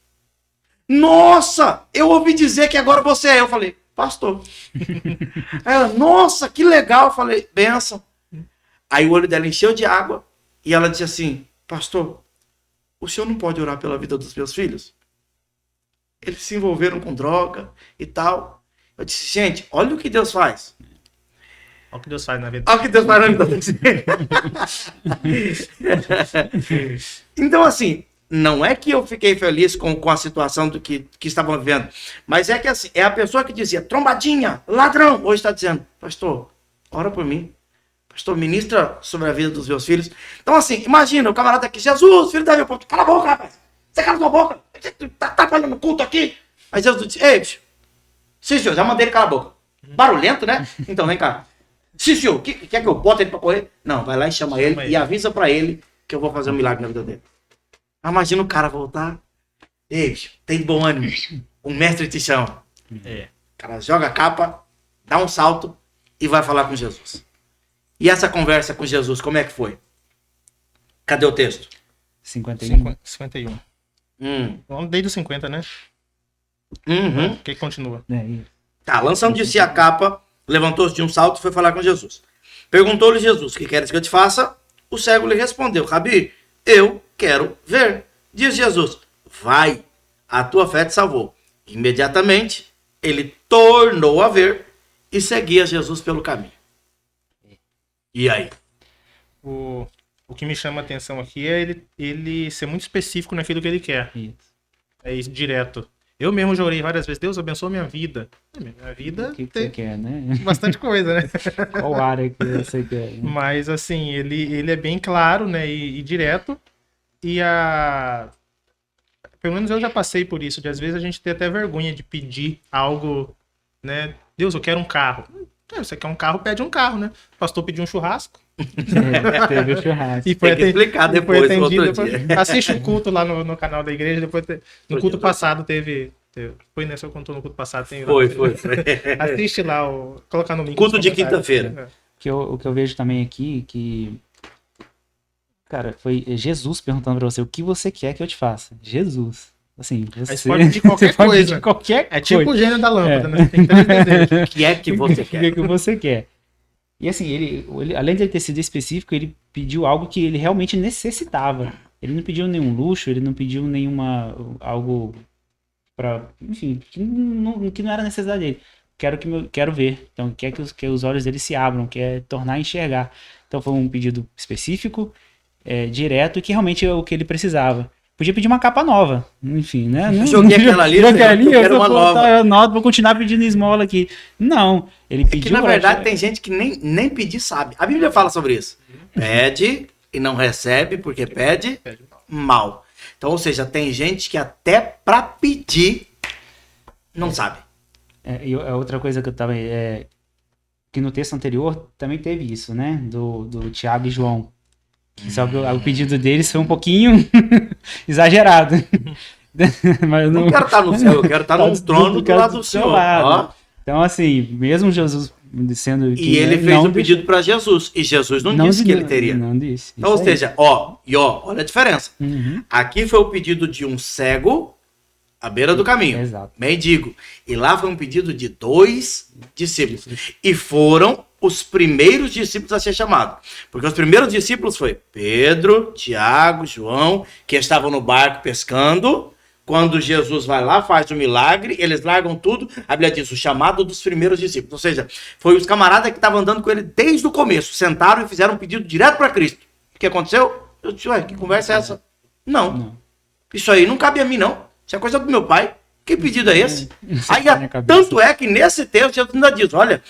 Speaker 1: Nossa, eu ouvi dizer que agora você é. Eu falei, pastor. Aí ela, nossa, que legal. Eu falei, benção. Aí o olho dela encheu de água e ela disse assim, pastor, o senhor não pode orar pela vida dos meus filhos? Eles se envolveram com droga e tal. Eu disse, gente, olha o que Deus faz.
Speaker 4: Olha o que Deus faz na vida.
Speaker 1: Olha o que Deus faz na vida deles. Então, assim, não é que eu fiquei feliz com a situação do que estavam vivendo, mas é que assim, é a pessoa que dizia, trombadinha, ladrão, hoje está dizendo, pastor, ora por mim. Pastor, ministra sobre a vida dos meus filhos. Então, assim, imagina o camarada aqui, Jesus, filho da minha puta, cala a boca, rapaz. Você cala a sua boca. Você tá falando culto aqui. Aí Jesus disse, ei, bicho. Sim, senhor, já mandei ele calar a boca. Barulhento, né? Então, vem cá. Sim, senhor, quer que eu bote ele pra correr? Não, vai lá e chama ele e avisa pra ele que eu vou fazer um milagre na vida dele. Imagina o cara voltar. Ei, bicho, tem bom ânimo. O mestre te chama. O cara joga a capa, dá um salto e vai falar com Jesus. E essa conversa com Jesus, como é que foi? Cadê o texto?
Speaker 2: 51.
Speaker 4: 51.
Speaker 1: Hum.
Speaker 4: Desde os 50, né?
Speaker 1: Uhum.
Speaker 4: O que continua?
Speaker 2: É isso.
Speaker 1: Tá, lançando de si a capa, levantou-se de um salto e foi falar com Jesus. Perguntou-lhe Jesus, que queres que eu te faça? O cego lhe respondeu, Rabi, eu quero ver. Diz Jesus, vai, a tua fé te salvou. Imediatamente, ele tornou a ver e seguia Jesus pelo caminho. E aí?
Speaker 4: O que me chama a atenção aqui é ele ser muito específico naquilo que ele quer.
Speaker 2: Isso.
Speaker 4: É isso, direto. Eu mesmo já orei várias vezes, Deus abençoe minha vida. Minha vida
Speaker 2: O que
Speaker 4: tem
Speaker 2: você quer, né?
Speaker 4: bastante coisa, né?
Speaker 2: Qual área que você quer? Né?
Speaker 4: Mas assim, ele é bem claro, né? E direto. E pelo menos eu já passei por isso, de às vezes a gente tem até vergonha de pedir algo, né? Deus, eu quero um carro. Você quer um carro, pede um carro, né? O pastor pediu um churrasco.
Speaker 2: Teve o churrasco.
Speaker 4: E foi
Speaker 1: Tem que explicar depois, outro dia.
Speaker 4: Assiste o culto lá no canal da igreja. Depois no culto passado teve. Foi, né? Você contou no culto passado.
Speaker 1: Foi.
Speaker 4: Assiste lá, colocar no link.
Speaker 1: Culto de quinta-feira.
Speaker 2: O que eu vejo também aqui, que... Cara, foi Jesus perguntando pra você, o que você quer que eu te faça? Jesus. Assim,
Speaker 4: Aí você pode pedir qualquer coisa.
Speaker 2: Pedir qualquer
Speaker 4: É tipo
Speaker 2: coisa.
Speaker 4: o gênio da lâmpada, né? Tem 3 desejos.
Speaker 1: O que é que você
Speaker 2: O
Speaker 1: quer?
Speaker 2: que você quer? E assim, ele, além de ele ter sido específico, ele pediu algo que ele realmente necessitava. Ele não pediu nenhum luxo, ele não pediu algo para, enfim, que não era necessidade dele. Quero ver. Então, quer que os olhos dele se abram, quer tornar a enxergar. Então, foi um pedido específico, direto, e que realmente é o que ele precisava. Podia pedir uma capa nova, enfim, né?
Speaker 1: Joguei aquela ali, eu quero uma nova.
Speaker 2: Vou continuar pedindo esmola aqui. Não, ele pediu...
Speaker 1: É que, na verdade, tem gente que nem pedir sabe. A Bíblia fala sobre isso. Pede e não recebe porque pede mal. Então, ou seja, tem gente que até para pedir não sabe.
Speaker 2: E outra coisa que eu tava... que no texto anterior também teve isso, né? Do Tiago e João. Só que o pedido deles foi um pouquinho exagerado. Mas
Speaker 1: não quero estar no céu, eu quero estar no trono do lado do Senhor.
Speaker 2: Então, assim, mesmo Jesus sendo...
Speaker 1: E ele fez um pedido para Jesus. E Jesus não disse que ele teria.
Speaker 2: Não disse.
Speaker 1: Então, ou seja, olha a diferença.
Speaker 2: Uhum.
Speaker 1: Aqui foi o pedido de um cego à beira do caminho.
Speaker 2: Exato.
Speaker 1: Mendigo. E lá foi um pedido de 2 discípulos. E foram os primeiros discípulos a ser chamados. Porque os primeiros discípulos foi Pedro, Tiago, João, que estavam no barco pescando. Quando Jesus vai lá, faz o milagre, eles largam tudo. A Bíblia diz, o chamado dos primeiros discípulos. Ou seja, foi os camaradas que estavam andando com ele desde o começo. Sentaram e fizeram um pedido direto para Cristo. O que aconteceu? Eu disse, que conversa é essa? Não. Isso aí não cabe a mim, não. Isso é coisa do meu pai. Que pedido é esse? Aí, tanto é que nesse texto Jesus ainda diz, olha,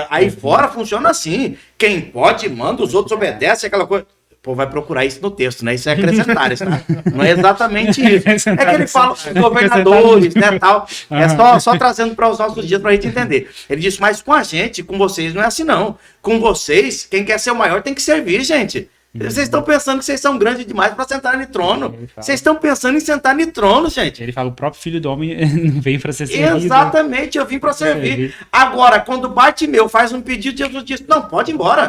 Speaker 1: aí fora funciona assim. Quem pode, manda, os outros obedecem, aquela coisa. Pô, vai procurar isso no texto, né? Isso é acrescentar, tá? Não é exatamente isso. É que ele fala com governadores, né, tal. É só trazendo para os nossos dias para a gente entender. Ele disse, mas com a gente, com vocês, não é assim, não. Com vocês, quem quer ser o maior tem que servir, gente. Vocês estão pensando que vocês são grandes demais para sentar no trono. Vocês estão pensando em sentar no trono, gente.
Speaker 2: Ele fala, o próprio filho do homem não veio para ser servido.
Speaker 1: Exatamente, eu vim para servir. Agora, quando Bartimeu faz um pedido, Jesus diz, não, pode ir embora.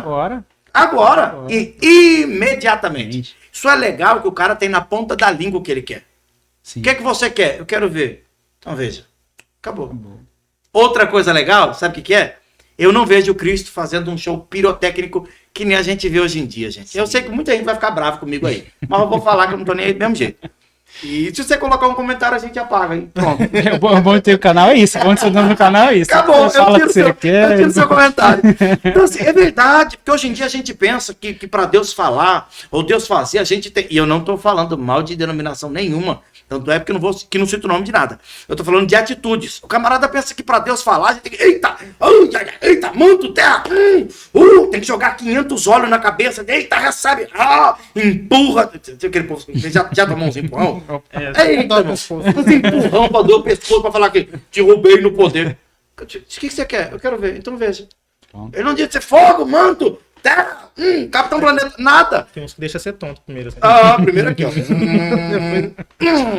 Speaker 1: Agora. E imediatamente. Isso é legal que o cara tem na ponta da língua o que ele quer. O que é que você quer? Eu quero ver. Então veja. Acabou. Outra coisa legal, sabe o que é? Eu não vejo Cristo fazendo um show pirotécnico que nem a gente vê hoje em dia, gente. Sim. Eu sei que muita gente vai ficar bravo comigo aí, mas eu vou falar que eu não tô nem aí do mesmo jeito. E se você colocar um comentário, a gente apaga, hein? Pronto.
Speaker 2: O bom de ter o canal é isso. O bom de ser dono do canal é isso.
Speaker 1: Acabou, eu tiro seu comentário. Então, assim, é verdade, porque hoje em dia a gente pensa que para Deus falar, ou Deus fazer, a gente tem... E eu não tô falando mal de denominação nenhuma. Tanto é porque que não cito o nome de nada. Eu tô falando de atitudes. O camarada pensa que pra Deus falar, a gente tem que... Eita, manto, terra. Tem que jogar 500 óleos na cabeça. Eita, recebe. Empurra. Aquele povo, já tomou uns empurrão? Eita, uns empurrão pra dar o pescoço pra falar que te roubei no poder. O que você quer? Eu quero ver. Então veja. Ele não disse fogo, manto, terra, Capitão Planeta, nada.
Speaker 4: Tem uns que deixa ser tonto primeiro. Assim.
Speaker 1: Primeiro aqui, ó.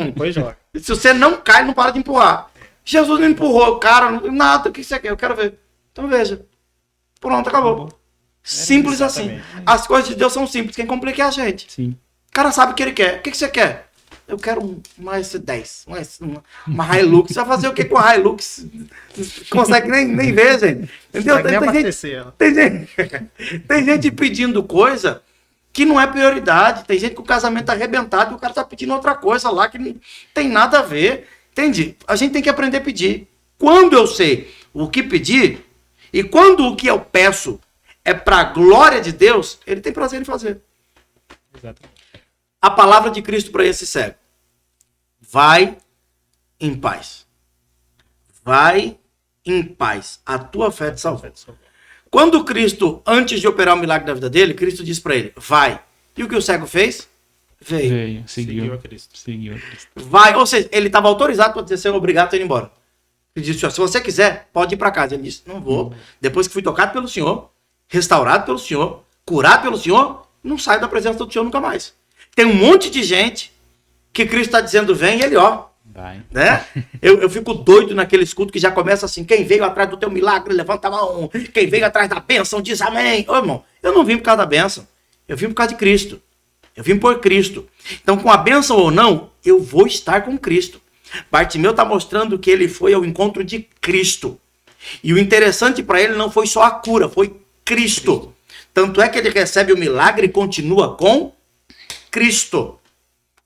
Speaker 4: Depois joga.
Speaker 1: Se você não cai, não para de empurrar. Jesus não empurrou o cara, nada. O que você quer? Eu quero ver. Então veja. Pronto, acabou. Simples assim.
Speaker 4: Exatamente.
Speaker 1: As coisas de Deus são simples, quem complica é a gente.
Speaker 2: Sim.
Speaker 1: O cara sabe o que ele quer. O que você quer? Eu quero uma S10, uma Hilux. Você vai fazer o que com a Hilux? Consegue nem ver, gente. Entendeu?
Speaker 4: Consegue nem abastecer ela.
Speaker 1: Tem gente pedindo coisa que não é prioridade. Tem gente que o casamento tá arrebentado e o cara tá pedindo outra coisa lá que não tem nada a ver. Entende? A gente tem que aprender a pedir. Quando eu sei o que pedir e quando o que eu peço é para a glória de Deus, ele tem prazer em fazer.
Speaker 4: Exatamente.
Speaker 1: A palavra de Cristo para esse cego. Vai em paz. Vai em paz. A tua fé te salvou. Quando Cristo, antes de operar o milagre da vida dele, Cristo disse para ele, vai. E o que o cego fez? Veio.
Speaker 2: Seguiu
Speaker 4: a Cristo.
Speaker 2: Seguiu a Cristo.
Speaker 1: Vai. Ou seja, ele estava autorizado para dizer, ser obrigado a ir embora. Ele disse, se você quiser, pode ir para casa. Ele disse, não vou. Depois que fui tocado pelo Senhor, restaurado pelo Senhor, curado pelo Senhor, não saio da presença do Senhor nunca mais. Tem um monte de gente que Cristo está dizendo vem e ele
Speaker 2: Vai.
Speaker 1: né? Eu fico doido naquele escudo que já começa assim, quem veio atrás do teu milagre, levanta a mão. Quem veio atrás da bênção, diz amém. Ô irmão, eu não vim por causa da bênção. Eu vim por causa de Cristo. Eu vim por Cristo. Então, com a bênção ou não, eu vou estar com Cristo. Bartimeu está mostrando que ele foi ao encontro de Cristo. E o interessante para ele não foi só a cura, foi Cristo. Tanto é que ele recebe o milagre e continua com Cristo.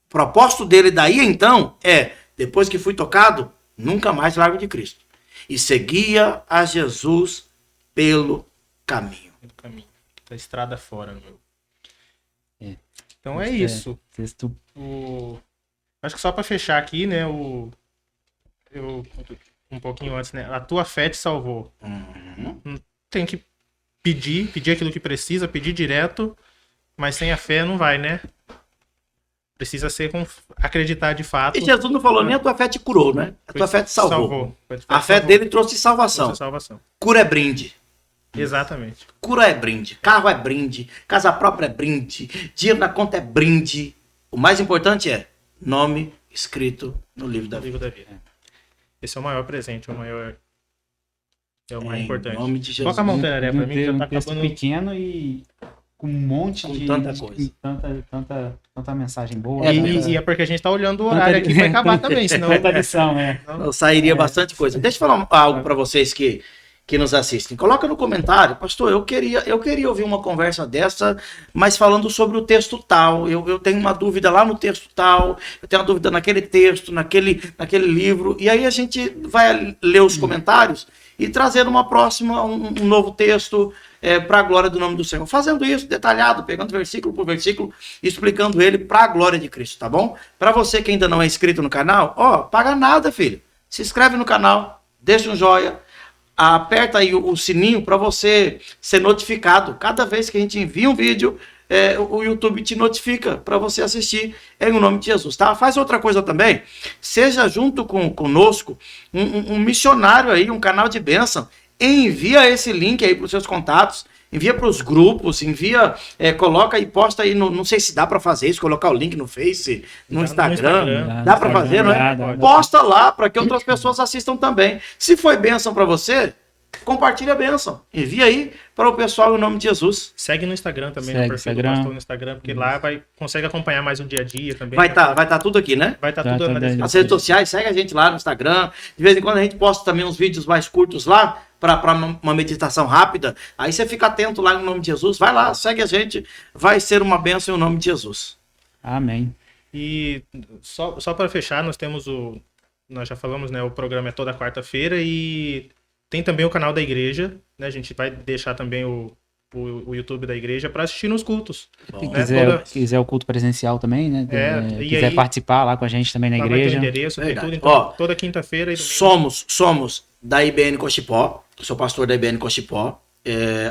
Speaker 1: O propósito dele daí então é, depois que fui tocado, nunca mais largo de Cristo. E seguia a Jesus pelo caminho.
Speaker 4: Do caminho. Da estrada fora, meu.
Speaker 2: É.
Speaker 4: Então é isso.
Speaker 2: Texto.
Speaker 4: Acho que só para fechar aqui, né? Um pouquinho antes, né? A tua fé te salvou. Tem que pedir aquilo que precisa, pedir direto, mas sem a fé não vai, né? Precisa ser acreditar de fato.
Speaker 1: E Jesus não falou nem a tua fé te curou, né? A tua fé te salvou. A fé dele trouxe salvação. Cura é brinde.
Speaker 4: Exatamente.
Speaker 1: Cura é brinde. Carro é brinde. Casa própria é brinde. Dinheiro na conta é brinde. O mais importante é nome escrito no livro da vida.
Speaker 4: Esse é o maior presente, é o mais importante.
Speaker 1: Em nome de Jesus.
Speaker 4: Coloca a mão, Tereré, pra mim, que já tá
Speaker 2: texto
Speaker 4: acabando.
Speaker 2: pequeno e com um monte
Speaker 1: Com
Speaker 2: de
Speaker 1: tanta coisa.
Speaker 2: tanta mensagem boa.
Speaker 4: E é porque a gente tá olhando o horário aqui, vai acabar também, senão...
Speaker 2: Tanta lição, né?
Speaker 1: Não, sairia bastante coisa. Deixa eu falar algo para vocês que nos assistem. Coloca no comentário, pastor, eu queria ouvir uma conversa dessa, mas falando sobre o texto tal. Eu tenho uma dúvida lá no texto tal, eu tenho uma dúvida naquele texto, naquele livro. E aí a gente vai ler os comentários e trazer uma próxima, um novo texto para a glória do nome do Senhor. Fazendo isso detalhado, pegando versículo por versículo, explicando ele para a glória de Cristo, tá bom? Para você que ainda não é inscrito no canal, paga nada, filho. Se inscreve no canal, deixa um joinha, aperta aí o sininho para você ser notificado. Cada vez que a gente envia um vídeo, o YouTube te notifica para você assistir em nome de Jesus, tá? Faz outra coisa também, seja junto conosco um missionário aí, um canal de bênção. Envia esse link aí para os seus contatos, envia para os grupos, coloca e posta aí, não sei se dá para fazer isso, colocar o link no Face, no Instagram, dá para fazer, não é?
Speaker 2: Dá.
Speaker 1: Posta lá para que outras pessoas assistam também. Se foi bênção para você, compartilha a bênção, envia aí para o pessoal em nome de Jesus.
Speaker 4: Segue no Instagram também,
Speaker 2: Segue
Speaker 4: no perfil do pastor no Instagram, porque lá consegue acompanhar mais um dia a dia também.
Speaker 1: Vai tá tudo aqui, né?
Speaker 4: Vai estar
Speaker 2: Tá,
Speaker 4: tudo
Speaker 2: tá
Speaker 4: na
Speaker 2: bem.
Speaker 4: descrição.
Speaker 1: As redes sociais, segue a gente lá no Instagram. De vez em quando a gente posta também uns vídeos mais curtos lá, para uma meditação rápida. Aí você fica atento lá em nome de Jesus. Vai lá, segue a gente. Vai ser uma bênção em nome de Jesus.
Speaker 2: Amém.
Speaker 4: E só para fechar, nós já falamos, né? O programa é toda quarta-feira e tem também o canal da igreja, né? A gente vai deixar também o YouTube da igreja para assistir nos cultos.
Speaker 2: Quem
Speaker 4: né?
Speaker 2: quiser o culto presencial também, né?
Speaker 4: E
Speaker 2: Quiser
Speaker 4: aí,
Speaker 2: participar lá com a gente também na
Speaker 4: lá vai ter o
Speaker 2: igreja.
Speaker 4: endereço, tem
Speaker 1: Verdade.
Speaker 4: tudo. Então, toda quinta-feira e domingo.
Speaker 1: Somos da IBN Cochipó. Eu sou pastor da IBN Cochipó.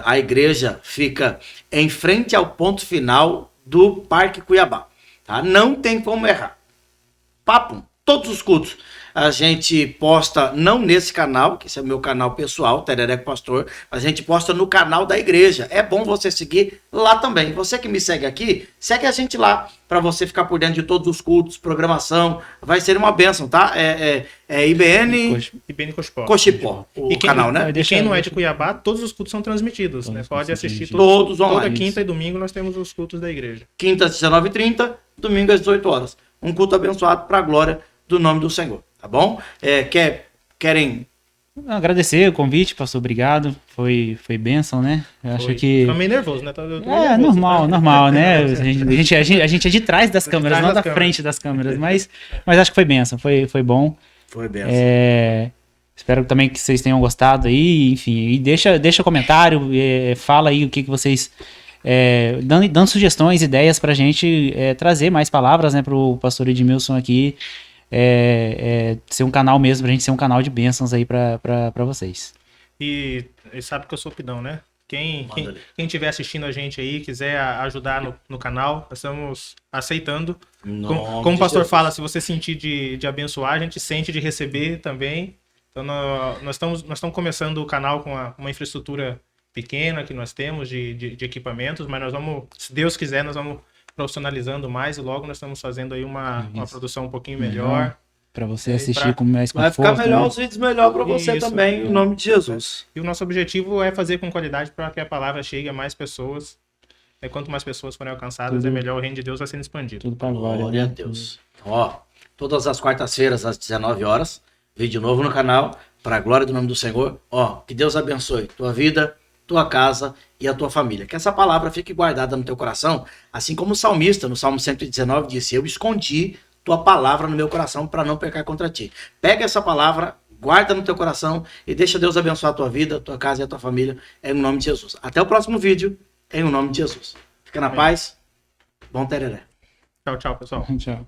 Speaker 1: A igreja fica em frente ao ponto final do Parque Cuiabá. Tá? Não tem como errar. Papo, todos os cultos. A gente posta, não nesse canal, que esse é o meu canal pessoal, Terereco Pastor, mas a gente posta no canal da igreja. É bom você seguir lá também. Você que me segue aqui, segue a gente lá, para você ficar por dentro de todos os cultos, programação. Vai ser uma bênção, tá? IBN
Speaker 4: Cochipó.
Speaker 1: Cochipó, o canal, né?
Speaker 4: E quem não é de Cuiabá, todos os cultos são transmitidos, né? Pode assistir
Speaker 1: todos online.
Speaker 4: Toda quinta e domingo nós temos os cultos da igreja.
Speaker 1: Quinta às 19h30, domingo às 18 horas. Um culto abençoado para a glória do nome do Senhor, tá bom? Querem...
Speaker 2: Agradecer o convite, pastor, obrigado. Foi bênção, né? Eu acho que...
Speaker 4: Tô meio nervoso, né? Nervoso,
Speaker 2: normal, né? A gente é de trás das câmeras, não da frente das câmeras, mas acho que foi bênção, foi bom.
Speaker 1: Foi bênção.
Speaker 2: Espero também que vocês tenham gostado aí, enfim, e deixa comentário, fala aí o que vocês... dando sugestões, ideias pra gente trazer mais palavras, né, pro pastor Edmilson aqui, ser um canal mesmo, pra gente ser um canal de bênçãos aí pra vocês.
Speaker 4: E sabe que eu sou pidão, né? Quem estiver assistindo a gente aí, quiser ajudar no canal, nós estamos aceitando. Como o pastor fala, se você sentir de abençoar, a gente sente de receber também. Então nós estamos começando o canal com uma infraestrutura pequena que nós temos de equipamentos, mas nós vamos, se Deus quiser, nós vamos profissionalizando mais e logo nós estamos fazendo aí uma produção um pouquinho melhor.
Speaker 2: Para você assistir com mais
Speaker 1: conforto. Vai ficar melhor, os vídeos melhor para você também, em nome de Jesus.
Speaker 4: E o nosso objetivo é fazer com qualidade para que a palavra chegue a mais pessoas. Quanto mais pessoas forem alcançadas, é melhor, o reino de Deus vai sendo expandido.
Speaker 2: Tudo para
Speaker 1: glória a Deus. Ó, todas as quartas-feiras, às 19 horas, vídeo novo no canal, para a glória do nome do Senhor. Ó, que Deus abençoe tua vida, tua casa e a tua família. Que essa palavra fique guardada no teu coração, assim como o salmista, no Salmo 119, disse: eu escondi tua palavra no meu coração para não pecar contra ti. Pega essa palavra, guarda no teu coração e deixa Deus abençoar a tua vida, tua casa e a tua família, em nome de Jesus. Até o próximo vídeo, em nome de Jesus. Fica na paz. Bom tereré.
Speaker 4: Tchau, pessoal.
Speaker 2: Tchau.